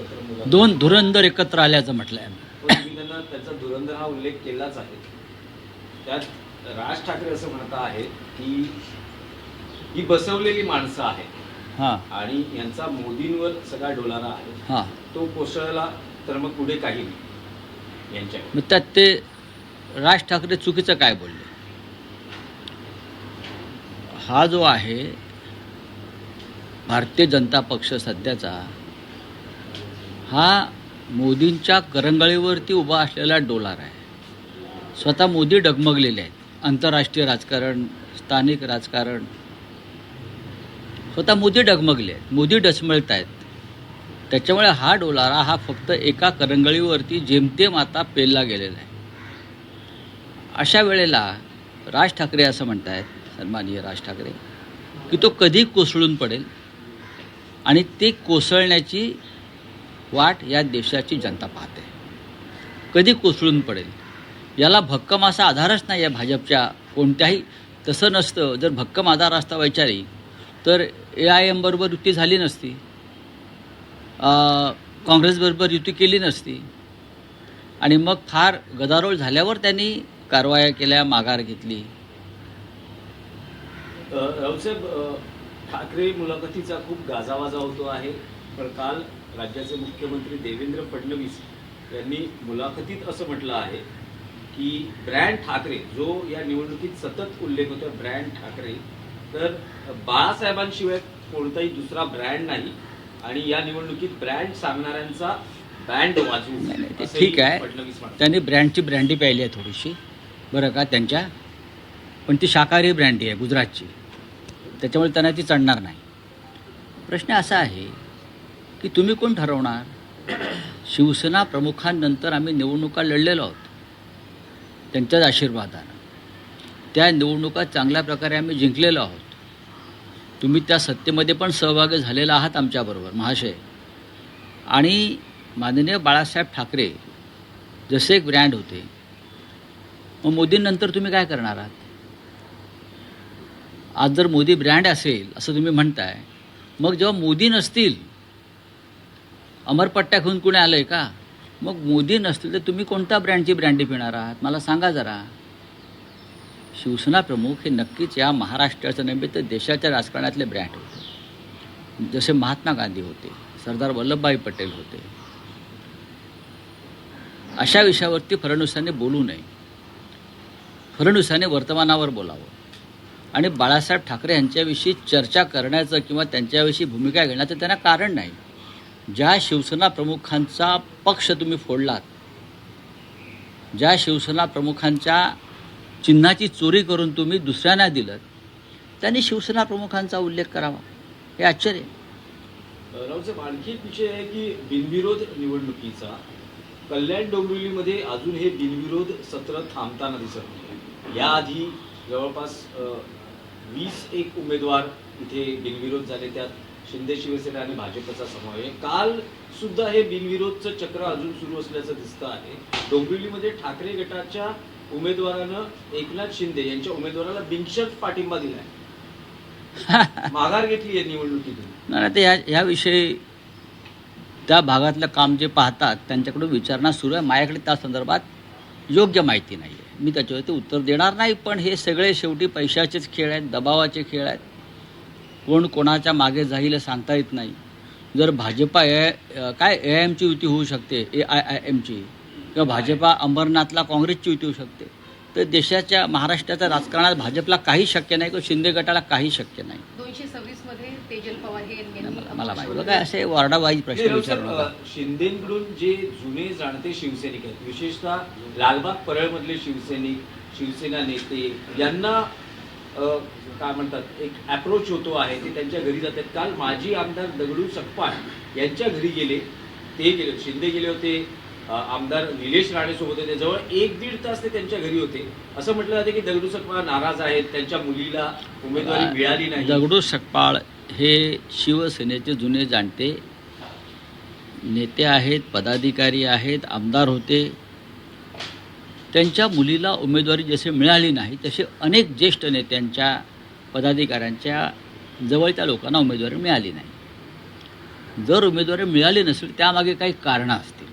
एकत्र दोन धुरंधर एकत्र आल्याचं म्हटलंय. पण तुम्ही त्यांना त्याचा धुरंधर हा उल्लेख केलाच आहे. त्यात राज ठाकरे असं म्हणत आहेत की ही बसवलेली माणसं आहेत आणि यांचा मोदींवर सगळा डोलारा आहे, तो कोसळला तर मग पुढे काही नाही यांच्या. मग त्यात ते राज ठाकरे चुकीचं काय बोलले? हा जो आहे भारतीय जनता पक्ष सध्याचा, हा मोदींच्या करंगळीवरती उभा असलेला डोलार आहे. स्वतः मोदी डगमगलेले आहेत. आंतरराष्ट्रीय राजकारण, स्थानिक राजकारण, स्वतः मोदी डगमगले आहेत, मोदी डचमळत आहेत. त्याच्यामुळे हा डोलारा हा फक्त एका करंगळीवरती जेमतेम आता पेलला गेलेला आहे. अशा वेळेला राज ठाकरे असं म्हणत आहेत, सन्माननीय राज ठाकरे, की तो कधी कोसळून पडेल आणि ते कोसळण्याची वाट या देशाची जनता पाहते. कधी कोसळून पडेल याला भक्कम असा आधारच नाही आहे भाजपच्या कोणत्याही. तसं नसतं. जर भक्कम आधार असता वैचारिक तर AIM बरोबर युती झाली नसती, काँग्रेसबरोबर युती केली नसती आणि मग फार गदारोळ झाल्यावर त्यांनी कारवाया केल्या, माघार घेतली. रावसाहेब, ठाकरे मुलाखतीचा खूप गाजावाजा होतो आहे, पण काल राज्याचे मुख्यमंत्री देवेंद्र फडणवीस यांनी मुलाखतीत असं म्हटलं आहे की ब्रँड ठाकरे, जो या निवडणुकीत सतत उल्लेख होतो ब्रँड ठाकरे, तर बाळासाहेबांशिवाय कोणताही दुसरा ब्रँड नाही आणि या निवडणुकीत ब्रँड सांगणाऱ्यांचा बँड वाजवू. ठीक आहे, त्यांनी ब्रँडची ब्रँडी पाहिली आहे थोडीशी, बरं का, त्यांच्या, पण ती शाकाहारी ब्रँडी आहे गुजरातची, त्याच्यामुळे त्यांना ती चढणार नाही. प्रश्न असा आहे की तुम्ही कोण ठरवणार? शिवसेना प्रमुखांनंतर आम्ही निवडणुका लढलेलो आहोत त्यांच्याच आशीर्वादानं. त्या निवडणुका चांगल्या प्रकारे आम्ही जिंकलेलो आहोत. तुम्ही त्या सत्तेमध्ये पण सहभागी झालेला आहात आमच्याबरोबर महाशय. आणि माननीय बाळासाहेब ठाकरे जसे एक ब्रँड होते, मग मोदींनंतर तुम्ही काय करणार आहात? आज जर मोदी ब्रँड असेल असं तुम्ही म्हणताय, मग जेव्हा मोदी नसतील, अमरपट्ट्या घेऊन कुणी आलं आहे का? मग मोदी नसतील तर तुम्ही कोणत्या ब्रँडची ब्रँडी पिणार आहात? मला सांगा जरा. शिवसेना प्रमुख हे नक्कीच या महाराष्ट्राचं नव्हे तर देशाच्या राजकारणातले ब्रँड होते. जसे महात्मा गांधी होते, सरदार वल्लभभाई पटेल होते. अशा विषयावरती फडणवीसांनी बोलू नये. फडणवीसांनी वर्तमानावर बोलावं आणि बाळासाहेब ठाकरे यांच्याविषयी चर्चा करण्याचं किंवा त्यांच्याविषयी भूमिका घेण्याचं त्यांना कारण नाही. ज्या शिवसेना प्रमुखांचा पक्ष तुम्ही फोडलात, ज्या शिवसेना प्रमुखांच्या चिन्हाची चोरी करून तुम्ही दुसऱ्यांना दिलं, त्यांनी शिवसेना प्रमुखांचा उल्लेख करावा, हे आश्चर्य. रावसाहेब, आणखी एक विषय आहे की बिनविरोध निवडणुकीचा कल्याण डोंबिवलीमध्ये अजून हे बिनविरोध सत्र थांबताना दिसत नाही. याआधी जवळपास 21 उमेदवार इथे बिनविरोध झाले, त्यात शिंदे शिवसेना आणि भाजपचा समावेश. काल सुद्धा हे बिनविरोधचं चक्र अजून सुरू असल्याचं दिसतं आहे. डोंबिवलीमध्ये ठाकरे गटाच्या उमेदवारानं एकनाथ शिंदे यांच्या उमेदवाराला बिनशर्त पाठिंबा दिलाय, माघार घेतली आहे निवडणुकीतून. नाही, ते याविषयी त्या भागातलं काम जे पाहतात त्यांच्याकडून विचारणा सुरू आहे. माझ्याकडे त्या संदर्भात योग्य माहिती नाही आहे, मी त्याच्यावरती उत्तर देणार नाही. पण हे सगळे शेवटी पैशाचेच खेळ आहेत, दबावाचे खेळ आहेत. कोण कोणाच्या मागे जाईल सांगता येत नाही. जर भाजपा काय AIMची युती होऊ शकते, AIIMची, किंवा भाजपा अंबरनाथला काँग्रेसची युती होऊ शकते, तर देशाच्या महाराष्ट्राच्या राजकारणात भाजपला काही शक्य नाही किंवा शिंदे गटाला काही शक्य नाही. 226 मध्ये तेजल पवार हे मला माहिती काय असे वॉर्डावाईज प्रश्न विचारणार. शिंदेकडून जे जुने जाणते शिवसैनिक आहेत, विशेषतः लालबाग परळमधले शिवसैनिक, शिवसेना नेते, यांना काय म्हणतात, एक अप्रोच होतो आहे, ते त्यांच्या घरी जातात. काल माजी आमदार दगडू सकपाळ यांच्या घरी गेले, ते गेले, शिंदे गेले होते, आमदार निलेश राणे सोबत होते, जवळ 1-1.5 तास ते त्यांच्या घरी होते. असं म्हटलं जाते की दगडू सकपाळ नाराज आहेत, त्यांच्या मुलीला उमेदवारी मिळाली नाही. दगडू सकपाळ हे शिवसेनेचे जुने जाणते नेते आहेत, पदाधिकारी आहेत, आमदार होते. त्यांच्या मुलीला उमेदवारी जसे मिळाली नाही तसे अनेक ज्येष्ठ नेत्यांच्या, पदाधिकाऱ्यांच्या जवळच्या लोकांना उमेदवारी मिळाली नाही. जर उमेदवारी मिळाली नसेल त्यामागे काही कारणं असतील.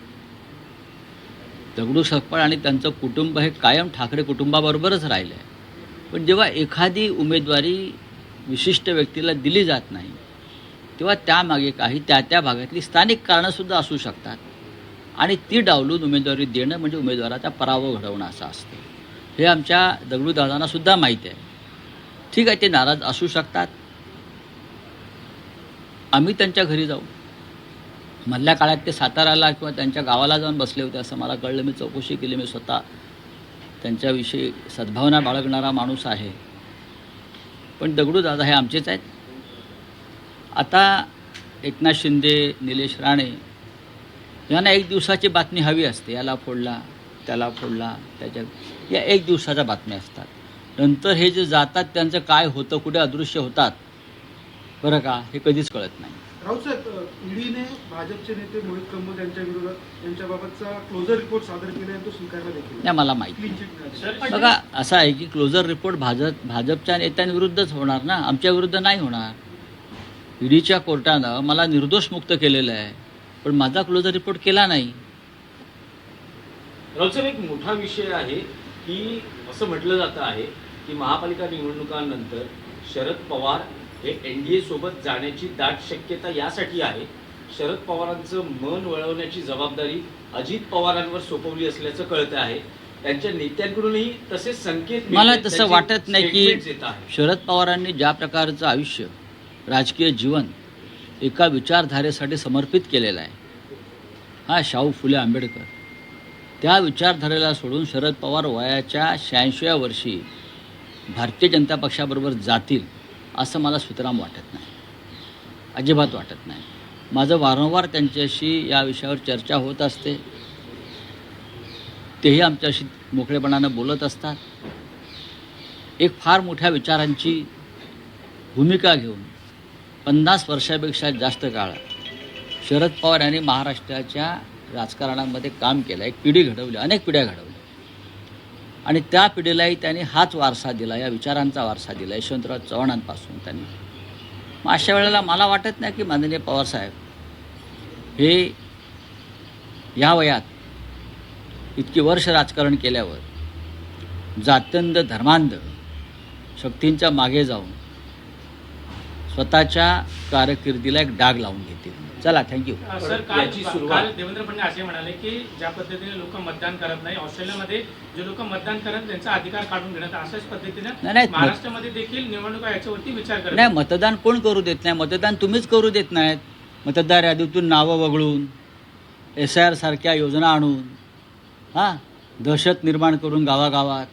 दगडू सकपाळ आणि त्यांचं कुटुंब हे कायम ठाकरे कुटुंबाबरोबरच राहिलं आहे. पण जेव्हा एखादी उमेदवारी विशिष्ट व्यक्तीला दिली जात नाही तेव्हा त्यामागे काही त्या भागातली स्थानिक कारणंसुद्धा असू शकतात आणि ती डावलून उमेदवारी देणं म्हणजे उमेदवाराचा पराभव घडवणं असं असतं. हे आमच्या दगडूदादांनासुद्धा माहीत आहे. ठीक आहे, ते नाराज असू शकतात. आम्ही त्यांच्या घरी जाऊ. मधल्या काळात ते साताऱ्याला किंवा त्यांच्या गावाला जाऊन बसले होते असं मला कळलं. मी चौकशी केली. मी स्वतः त्यांच्याविषयी सद्भावना बाळगणारा माणूस आहे. पण दगडूदादा हे आमचेच आहेत. आता एकनाथ शिंदे, निलेश राणे यांना एक दिवसाची बातमी हवी असते. याला फोडला, त्याला फोडला, या एक दिवसाच्या बातम्या असतात. नंतर हे जे जातात त्यांचं काय होतं, कुठे अदृश्य होतात बरं का, हे कधीच कळत नाही. राऊतसाहेब, ईडीने भाजपचे नेते मोहित कंबोज यांच्या विरोधात यांच्याबाबतचा क्लोजर रिपोर्ट सादर केला आहे, तो स्वीकारला देखील नाही मला माहिती. क्लीन चिट मिळाली. बघा असं आहे की क्लोजर रिपोर्ट भाजपच्या नेत्यांविरुद्धच होणार ना, आमच्या विरुद्ध नाही होणार. ईडीच्या कोर्टानं मला निर्दोष मुक्त केलेलं आहे, पण माझा क्लोजर रिपोर्ट केला नाही. राऊतसाहेब, एक मोठा विषय आहे की असं म्हटलं जातं आहे की महापालिका निवडणुकांनंतर शरद पवार हे NDA सोबत जाण्याची दाट शक्यता यासाठी आहे. शरद पवारांचं मन वळवण्याची जबाबदारी अजित पवारांवर सोपवली असल्याचं कळतं आहे. त्यांच्या नेत्यांकडूनही तसे संकेत मला मिळतात, तसं त्यांचे वाटत नाही statements की येत आहेत. शरद पवारांनी ज्या प्रकारचं आयुष्य, राजकीय जीवन एका विचारधारेसाठी समर्पित केलेलं आहे, हा शाहू फुले आंबेडकर, त्या विचारधारेला सोडून शरद पवार वयाच्या 86व्या वर्षी भारतीय जनता पक्षाबरोबर जातील असं मला सुतराम वाटत नाही, अजिबात वाटत नाही. माझं वारंवार त्यांच्याशी या विषयावर चर्चा होत असते. तेही आमच्याशी मोकळेपणानं बोलत असतात. एक फार मोठ्या विचारांची भूमिका घेऊन 50 वर्षापेक्षा जास्त काळ शरद पवार यांनी महाराष्ट्राच्या राजकारणामध्ये काम केलं. एक पिढी घडवली, अनेक पिढ्या घडवल्या आणि त्या पिढीलाही त्यांनी हाच वारसा दिला, या विचारांचा वारसा दिला यशवंतराव चव्हाणांपासून त्यांनी. मग अशा वेळेला मला वाटत नाही की माननीय पवारसाहेब हे या वयात इतकी वर्ष राजकारण केल्यावर जात्यंध धर्मांध शक्तींच्या मागे जाऊन स्वतःच्या कारकिर्दीला एक डाग लावून घेतील. चला, थँक्यू. सर, याची काल सुरुवात देवेंद्र फडणवीस असे म्हणाले की ज्या पद्धतीने लोक मतदान करत नाही, ऑस्ट्रेलियामध्ये जे लोक मतदान करत त्यांचा अधिकार काढून घेण्यात, अशाच पद्धतीने नाही, महाराष्ट्रामध्ये देखील निवडणुका याच्यावरती विचार करत नाही. मतदान कोण करू देत नाही? मतदान तुम्हीच करू देत नाहीत. मतदार यादीतून नावं वगळून, SIR सारख्या योजना आणून, दहशत निर्माण करून गावागावात.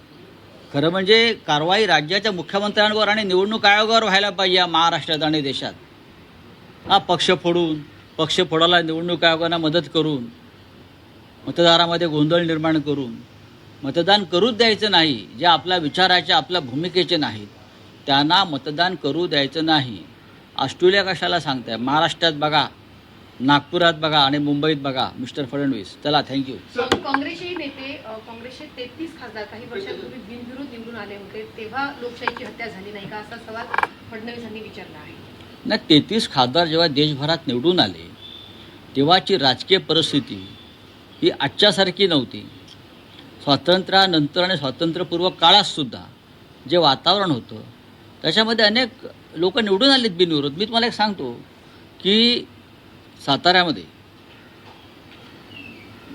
खरं म्हणजे कारवाई राज्याच्या मुख्यमंत्र्यांवर आणि निवडणूक आयोगावर व्हायला पाहिजे या महाराष्ट्रात आणि देशात. पक्ष फोडून, पक्ष फोडायला निवडणूक आयोगांना मदत करून, मतदारामध्ये गोंधळ निर्माण करून मतदान करूच द्यायचं नाही. जे आपल्या विचाराच्या, आपल्या भूमिकेचे नाहीत त्यांना मतदान करू द्यायचं नाही. ऑस्ट्रेलिया कशाला सांगताय? महाराष्ट्रात बघा, नागपुरात बघा आणि मुंबईत बघा मिस्टर फडणवीस. चला, थँक्यू. काँग्रेसचे नेते, काँग्रेसचे 33 खासदार काही वर्षांपूर्वी बिनविरोध निवडून आले होते, तेव्हा लोकशाहीची हत्या झाली नाही का, असा सवाल फडणवीसांनी विचारला आहे. नाही, 33 खासदार जेव्हा देशभरात निवडून आले तेव्हाची राजकीय परिस्थिती ही आजच्यासारखी नव्हती. स्वातंत्र्यानंतर आणि स्वातंत्र्यपूर्व काळातसुद्धा जे वातावरण होतं त्याच्यामध्ये अनेक लोक निवडून आलेत बिनविरोध. मी तुम्हाला एक सांगतो की साताऱ्यामध्ये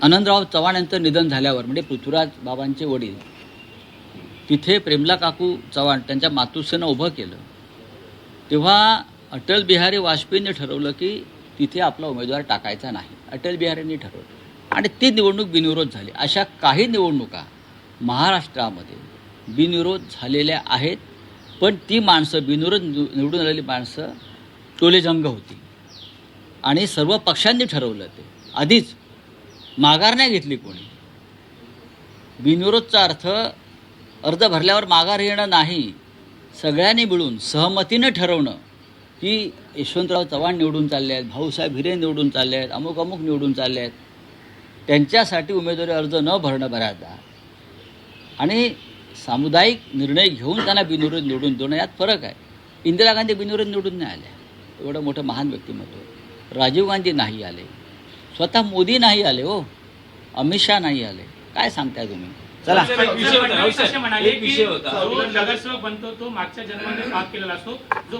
आनंदराव चव्हाण यांचं निधन झाल्यावर, म्हणजे पृथ्वीराज बाबांचे वडील, तिथे प्रेमला काकू चव्हाण त्यांच्या मातुश्रीनं उभं केलं. तेव्हा अटल बिहारी वाजपेयींनी ठरवलं की तिथे आपला उमेदवार टाकायचा नाही. अटल बिहारींनी ठरवलं आणि ती निवडणूक बिनविरोध झाली. अशा काही निवडणुका महाराष्ट्रामध्ये बिनविरोध झालेल्या आहेत, पण ती माणसं, बिनविरोध निवडून आलेली माणसं टोलेजंग होती आणि सर्व पक्षांनी ठरवलं. ते आधीच माघार नाही घेतली कोणी. बिनविरोधचा अर्थ अर्ज भरल्यावर माघार येणं नाही, सगळ्यांनी मिळून सहमतीनं ठरवणं की यशवंतराव चव्हाण निवडून चालले आहेत, भाऊसाहेब हिरे निवडून चालले आहेत, अमुक अमुक निवडून चालले आहेत, त्यांच्यासाठी उमेदवारी अर्ज न भरणं बऱ्याचदा आणि सामुदायिक निर्णय घेऊन त्यांना बिनविरोध निवडून देणं, यात फरक आहे. इंदिरा गांधी बिनविरोध निवडून नाही आल्या, एवढं मोठं महान व्यक्तिमत्व. राजीव गांधी नाही आले, स्वतः मोदी नाही आले हो, अमित शहा नाही आले. काय सांगताय तुम्ही? चला. एक विषय होता, फडणवीस असे म्हणाले एक की विषय होता. जो नगरसेवक बनतो तो मागच्या जन्मामध्ये पाप केलेला असतो, जो